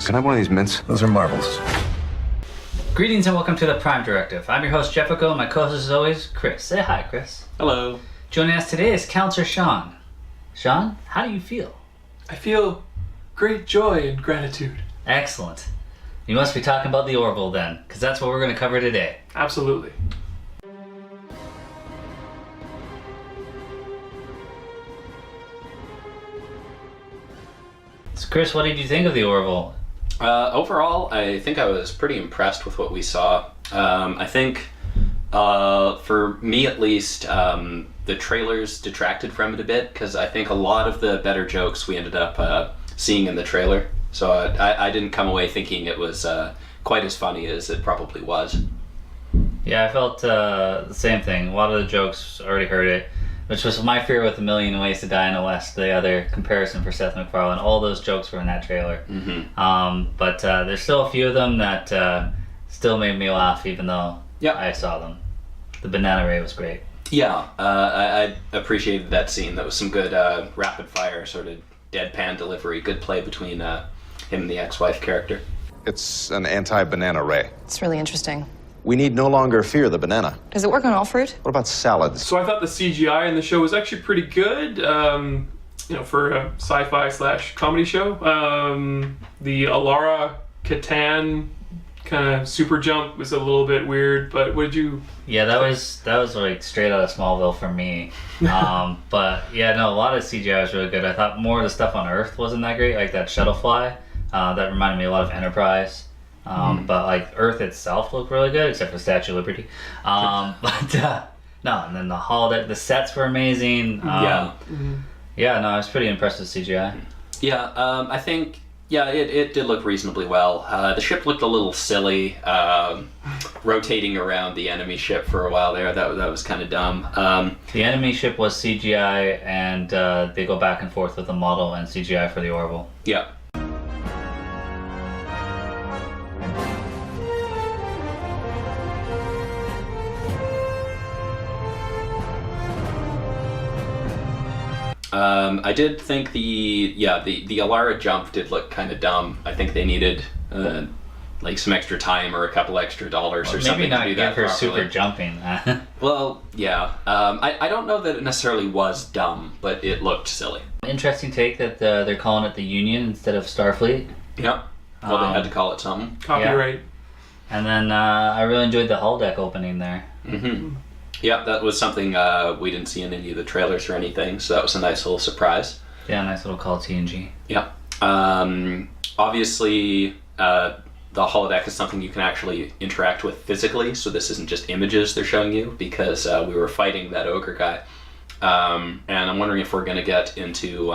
Can I have one of these mints? Those are marbles. Greetings and welcome to the Prime Directive. I'm your host Jefficho, and my co-host as always, Chris. Say hi, Chris. Hello. Joining us today is Counselor Sean. Sean, how do you feel? I feel great joy and gratitude. Excellent. You must be talking about the Orville then, because that's what we're going to cover today. Absolutely. So Chris, what did you think of the Orville? Overall, I think I was pretty impressed with what we saw. I think, for me at least, the trailers detracted from it a bit, because I think a lot of the better jokes we ended up seeing in the trailer. So I didn't come away thinking it was quite as funny as it probably was. Yeah, I felt the same thing. A lot of the jokes, already heard it, which was my fear with A Million Ways to Die in the West, the other comparison for Seth MacFarlane. All those jokes were in that trailer. Mm-hmm. But there's still a few of them that still made me laugh, even though Yep. I saw them. The banana ray was great. Yeah, I appreciated that scene. That was some good rapid fire sort of deadpan delivery. Good play between him and the ex-wife character. It's an anti-banana ray. It's really interesting. We need no longer fear the banana. Does it work on all fruit? What about salads? So I thought the CGI in the show was actually pretty good, for a sci-fi / comedy show. The Alara Catan kind of super jump was a little bit weird, but what did you... Yeah, that was like straight out of Smallville for me. But yeah, no, a lot of CGI was really good. I thought more of the stuff on Earth wasn't that great, like that shuttle fly. That reminded me a lot of Enterprise. But like Earth itself looked really good, except for Statue of Liberty. No, and then the holodeck, the sets were amazing. Yeah. Yeah, no, I was pretty impressed with CGI. Yeah, I think, it did look reasonably well. The ship looked a little silly, rotating around the enemy ship for a while there. That was kind of dumb. The enemy ship was CGI, and they go back and forth with the model and CGI for the Orville. Yeah. I did think the Alara jump did look kind of dumb. I think they needed like some extra time or a couple extra dollars or something maybe not to do give that her properly. super jumping. Well, yeah. I don't know that it necessarily was dumb, but it looked silly. Interesting take that they're calling it the Union instead of Starfleet. Yeah. Well, they had to call it something. Copyright. And then I really enjoyed the holodeck opening there. Mm-hmm. Yeah, that was something we didn't see in any of the trailers or anything, so that was a nice little surprise. Yeah, nice little call TNG. Yeah. Obviously, the holodeck is something you can actually interact with physically, so this isn't just images they're showing you, because we were fighting that ogre guy. And I'm wondering if we're going to get into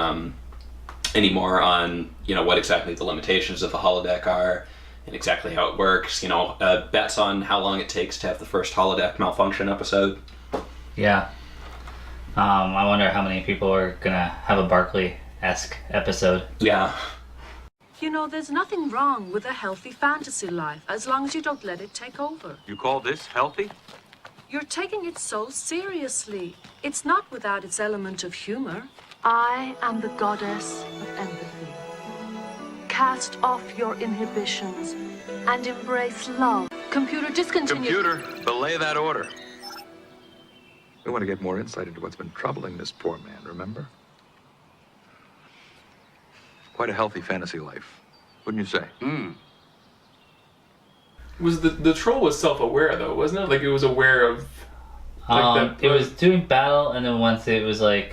any more on, what exactly the limitations of the holodeck are, and exactly how it works, bets on how long it takes to have the first holodeck malfunction episode. Yeah. I wonder how many people are going to have a Barkley-esque episode. Yeah. There's nothing wrong with a healthy fantasy life, as long as you don't let it take over. You call this healthy? You're taking it so seriously. It's not without its element of humor. I am the goddess of empathy. Cast off your inhibitions and embrace love. Computer, discontinue. Computer, belay that order. We want to get more insight into what's been troubling this poor man, remember? Quite a healthy fantasy life, wouldn't you say? Was the troll was self-aware though, wasn't it? Like it was aware of It was doing battle, and then once it was like,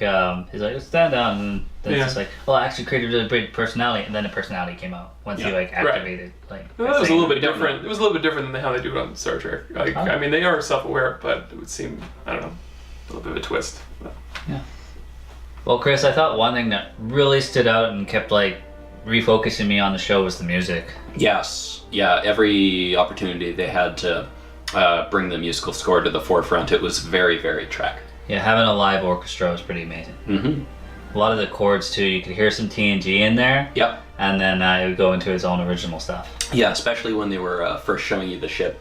he's like, stand down, and then it's just like, well, I actually created a really big personality, and then the personality came out once he activated. Like, No, that was a little bit different. It was a little bit different than how they do it on Star Trek. Like, I mean, they are self-aware, but it would seem, I don't know, a little bit of a twist. But. Yeah. Well, Chris, I thought one thing that really stood out and kept refocusing me on the show was the music. Yes. Yeah, every opportunity they had to bring the musical score to the forefront, it was very, very Trek. Yeah, having a live orchestra was pretty amazing. Mm-hmm. A lot of the chords too, you could hear some TNG in there. Yep. And then it would go into his own original stuff. Yeah, especially when they were first showing you the ship.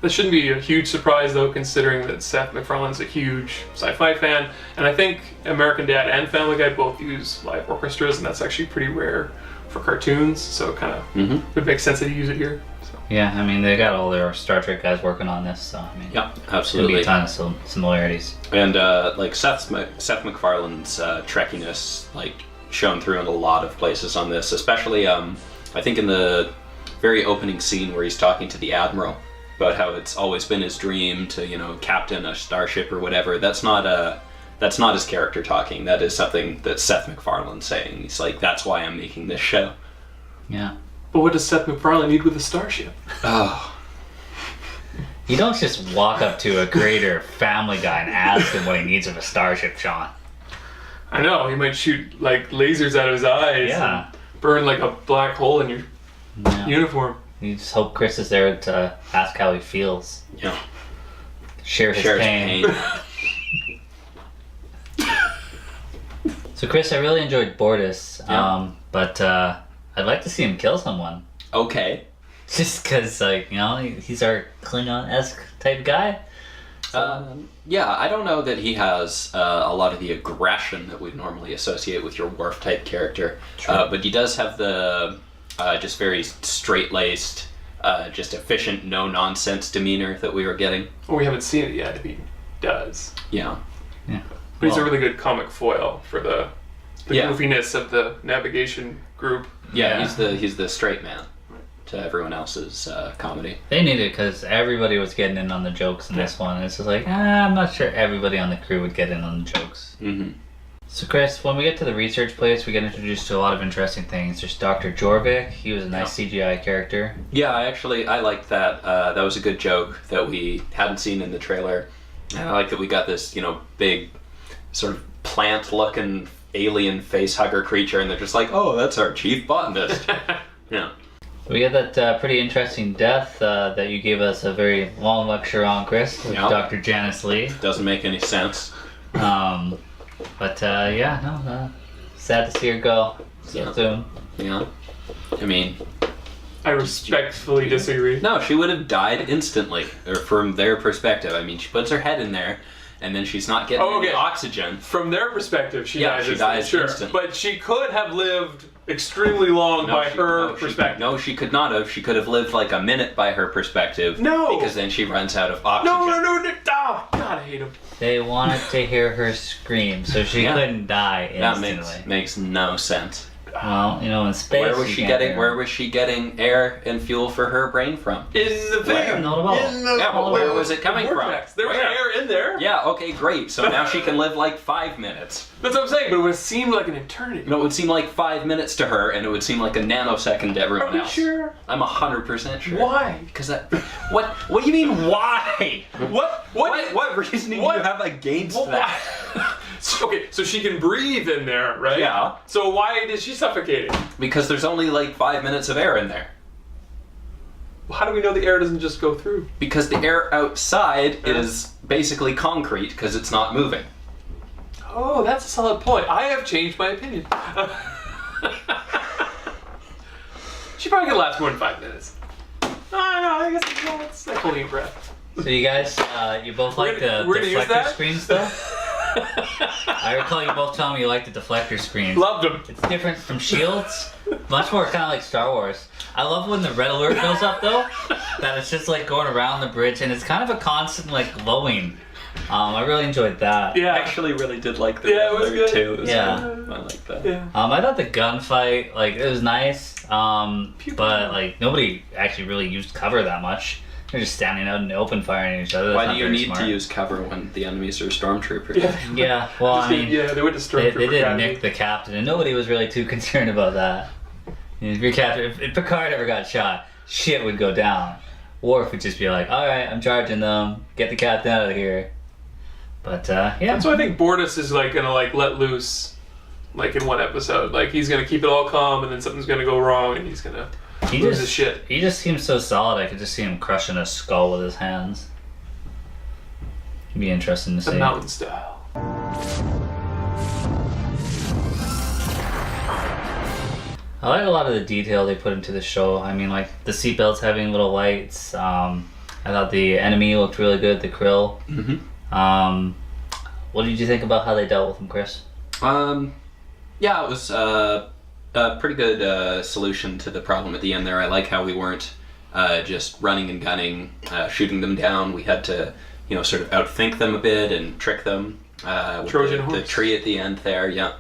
That shouldn't be a huge surprise though, considering that Seth MacFarlane's a huge sci-fi fan, and I think American Dad and Family Guy both use live orchestras, and that's actually pretty rare for cartoons, so it kind of Mm-hmm. would make sense that he use it here. So. Yeah, I mean, they got all their Star Trek guys working on this, so I mean, Yeah, there'd be absolutely. a ton of similarities. And like Seth MacFarlane's trekkiness, like shown through in a lot of places on this, especially I think in the very opening scene where he's talking to the Admiral about how it's always been his dream to, you know, captain a starship or whatever. That's not his character talking. That is something that Seth MacFarlane's saying. He's like, that's why I'm making this show. Yeah. But what does Seth MacFarlane need with a starship? Oh. You don't just walk up to a creator Family Guy and ask him what he needs of a starship, Sean. I know, he might shoot like lasers out of his eyes. Yeah. And burn like a black hole in your Yeah. uniform. You just hope Chris is there to ask how he feels. Yeah. Share his Shares pain. pain. So Chris, I really enjoyed Bortus, Yeah. but I'd like to see him kill someone. Okay. Just because, like, you know, he's our Klingon-esque type guy. Yeah, I don't know that he has a lot of the aggression that we'd normally associate with your Worf type character, but he does have the just very straight-laced, just efficient, no-nonsense demeanor that we were getting. Well, we haven't seen it yet if he does. Yeah. But he's a Well- really good comic foil for the Yeah. goofiness of the navigation group. Yeah, Yeah. he's the straight man to everyone else's comedy. They need it because everybody was getting in on the jokes in this one. It's just like, I'm not sure everybody on the crew would get in on the jokes. Mm-hmm. So Chris, when we get to the research place, we get introduced to a lot of interesting things. There's Dr. Jorvik. He was a nice CGI character. Yeah, I liked that. That was a good joke that we hadn't seen in the trailer. And I like that we got this, you know, big sort of plant-looking alien face-hugger creature, and they're just like, oh, that's our chief botanist. Yeah. We get that pretty interesting death that you gave us a very long lecture on, Chris, with Yeah. Dr. Janice Lee. Doesn't make any sense. Sad to see her go so Yeah. soon. Yeah. I mean, I respectfully disagree. no, she would have died instantly, or from their perspective. I mean, she puts her head in there, and then she's not getting Oh, okay. any oxygen. From their perspective, she Yeah, dies. she instantly, dies sure. instantly. But she could have lived extremely long by her perspective. No, she could not have. She could have lived like a minute by her perspective. No! Because then she runs out of oxygen. No. Oh, God, I hate him. They wanted to hear her scream, so she Yeah. couldn't die That instantly. makes no sense. Well, you know, in space, Where was you she can't getting? hear Where her. was she getting air and fuel for her brain from? In the Where? thing. Not at all. In the Yeah, but where was it coming from? vortex. There was Where? air in there. Yeah. Okay. Great. So now she can live like 5 minutes. That's what I'm saying, but it would have seemed like an eternity. No, it would seem like 5 minutes to her, and it would seem like a nanosecond to everyone Are we else. sure? I'm 100% sure. Why? Because that. What do you mean? Why? What reasoning what- do you have against Well, that? Okay, so she can breathe in there, right? Yeah. So why is she suffocating? Because there's only like 5 minutes of air in there. How do we know the air doesn't just go through? Because the air outside is basically concrete because it's not moving. Oh, that's a solid point. I have changed my opinion. She probably could last more than 5 minutes. No, I guess it's like holding your breath. So you guys, you both We're like gonna- the we're gonna use deflector that? screens, though? I recall you both telling me you like the deflector screens. Loved them. It's different from shields. Much more kind of like Star Wars. I love when the red alert goes up though. That it's just like going around the bridge and it's kind of a constant like glowing. I really enjoyed that. Yeah. I actually really did like the Yeah, it was Riddler, good. too. It was Yeah. good. I like that. Yeah. I thought the gunfight like it was nice. But like nobody actually really used cover that much. They're just standing out in the open firing at each other. That's Why not do you very need smart. to use cover when the enemies are stormtroopers? Yeah. Yeah, well, I mean, yeah, they went to they Stormtrooper did Academy. nick the captain, and nobody was really too concerned about that. If your captain, if Picard ever got shot, shit would go down. Worf would just be like, "All right, I'm charging them. Get the captain out of here." But yeah, That's why I think Bortus is like gonna like let loose, like in one episode. Like he's gonna keep it all calm, and then something's gonna go wrong, and he's gonna he lose just his shit. he just seems so solid. I could just see him crushing a skull with his hands. It'd be interesting to The see. mountain style. I like a lot of the detail they put into the show. I mean, like the seatbelts having little lights. I thought the enemy looked really good. The Krill. Mm-hmm. What did you think about how they dealt with him, Chris? Yeah, it was Pretty good solution to the problem at the end there. I like how we weren't just running and gunning, shooting them down. We had to, sort of outthink them a bit and trick them. With Trojan the horse. tree at the end there, yeah.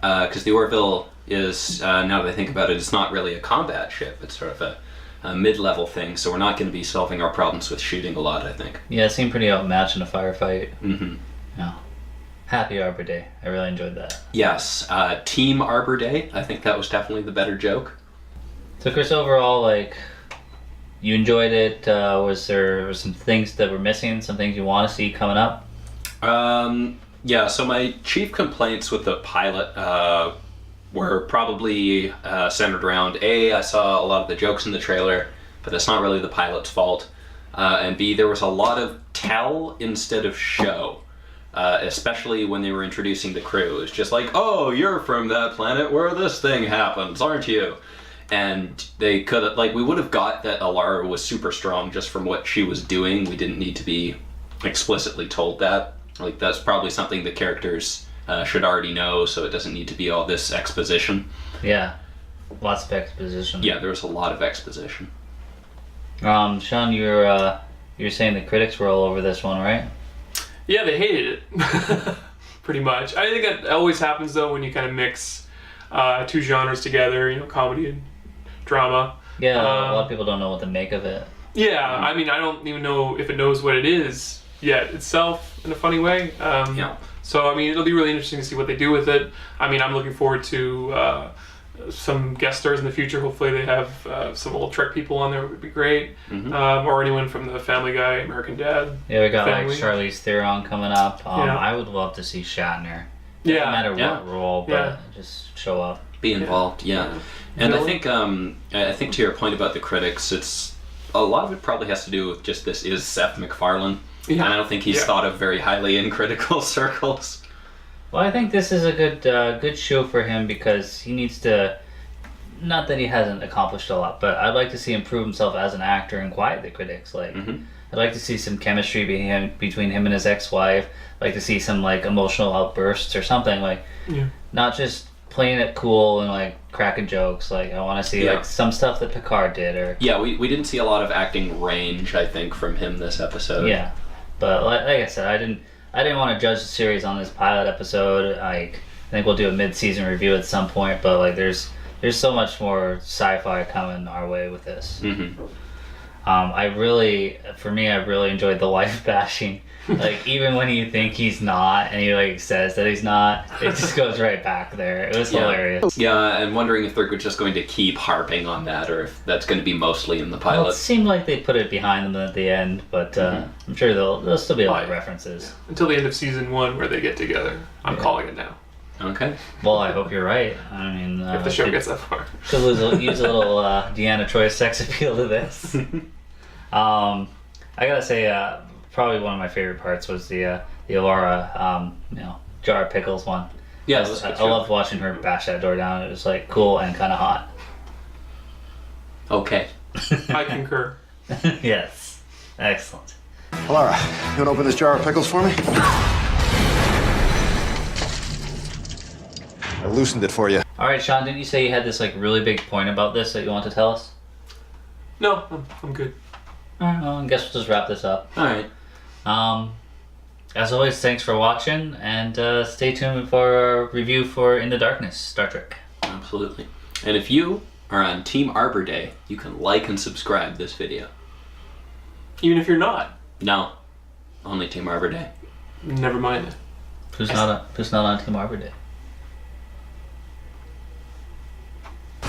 Because the Orville is, now that I think about it, it's not really a combat ship. It's sort of a mid-level thing, so we're not going to be solving our problems with shooting a lot, I think. Yeah, it seemed pretty outmatched in a firefight. Mm-hmm. Yeah. Happy Arbor Day. I really enjoyed that. Yes, Team Arbor Day. I think that was definitely the better joke. So Chris, overall, like, you enjoyed it. Was there some things that were missing? Some things you want to see coming up? Yeah, so my chief complaints with the pilot were probably centered around A, I saw a lot of the jokes in the trailer, but that's not really the pilot's fault. And B, there was a lot of tell instead of show. Especially when they were introducing the crew. It's just like, oh, you're from that planet where this thing happens, aren't you? And they could have, like, we would have got that Alara was super strong just from what she was doing. We didn't need to be explicitly told that. Like, that's probably something the characters should already know, so it doesn't need to be all this exposition. Yeah. Lots of exposition. Yeah, there was a lot of exposition. Sean, you're saying the critics were all over this one, right? Yeah, they hated it. Pretty much. I think that always happens, though, when you kind of mix two genres together, comedy and drama. Yeah, a lot of people don't know what to make of it. Yeah, I mean, I don't even know if it knows what it is yet itself in a funny way. Yeah. So, I mean, it'll be really interesting to see what they do with it. I mean, I'm looking forward to some guest stars in the future. Hopefully they have some old Trek people on there. It would be great. Mm-hmm. Or anyone from the Family Guy, American Dad. Yeah, we got family. like Charlize Theron coming up. Yeah. I would love to see Shatner. Yeah. No matter what role, but Yeah. just show up. Be involved, yeah. And I think to your point about the critics, it's a lot of it probably has to do with just this is Seth MacFarlane. Yeah. And I don't think he's Yeah. thought of very highly in critical circles. Well, I think this is a good show for him because he needs to. Not that he hasn't accomplished a lot, but I'd like to see him prove himself as an actor and quiet the critics. Like, I'd like to see some chemistry between him and his ex-wife. I'd like to see some like emotional outbursts or something. Like, not just playing it cool and like cracking jokes. Like, I want to see like some stuff that Picard did. Or Yeah, we didn't see a lot of acting range, I think, from him this episode. yeah, but like I said, I didn't want to judge the series on this pilot episode. Like, I think we'll do a mid-season review at some point. But like, there's so much more sci-fi coming our way with this. Mm-hmm. I really enjoyed the wife bashing. Like, even when you think he's not, and he like says that he's not, it just goes right back there. It was hilarious. Yeah, I'm wondering if they're just going to keep harping on that, or if that's going to be mostly in the Well, pilot. it seemed like they put it behind them at the end, but I'm sure there'll still be a lot of references. Until the end of season 1 where they get together. I'm calling it now. Okay. Well, I hope you're right. I mean, If the show gets that far. could use a little Deanna Troy sex appeal to this. I gotta say, probably one of my favorite parts was the Alara, jar of pickles one. Yeah, I loved watching her bash that door down. It was like cool and kind of hot. Okay. I concur. Yes, excellent. Alara, you want to open this jar of pickles for me? I loosened it for you. All right, Sean, didn't you say you had this like really big point about this that you want to tell us? No, I'm good. All right, well, I guess we'll just wrap this up. All right. As always, thanks for watching, and stay tuned for our review for In the Darkness, Star Trek. Absolutely. And if you are on Team Arbor Day, you can like and subscribe this video. Even if you're not. No. Only Team Arbor Day. Never mind. Who's not on Team Arbor Day?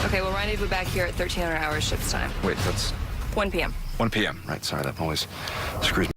Okay, we'll rendezvous back here at 1300 hours ship's time. Wait, that's 1 p.m. 1 p.m. Right, sorry, that always screws me.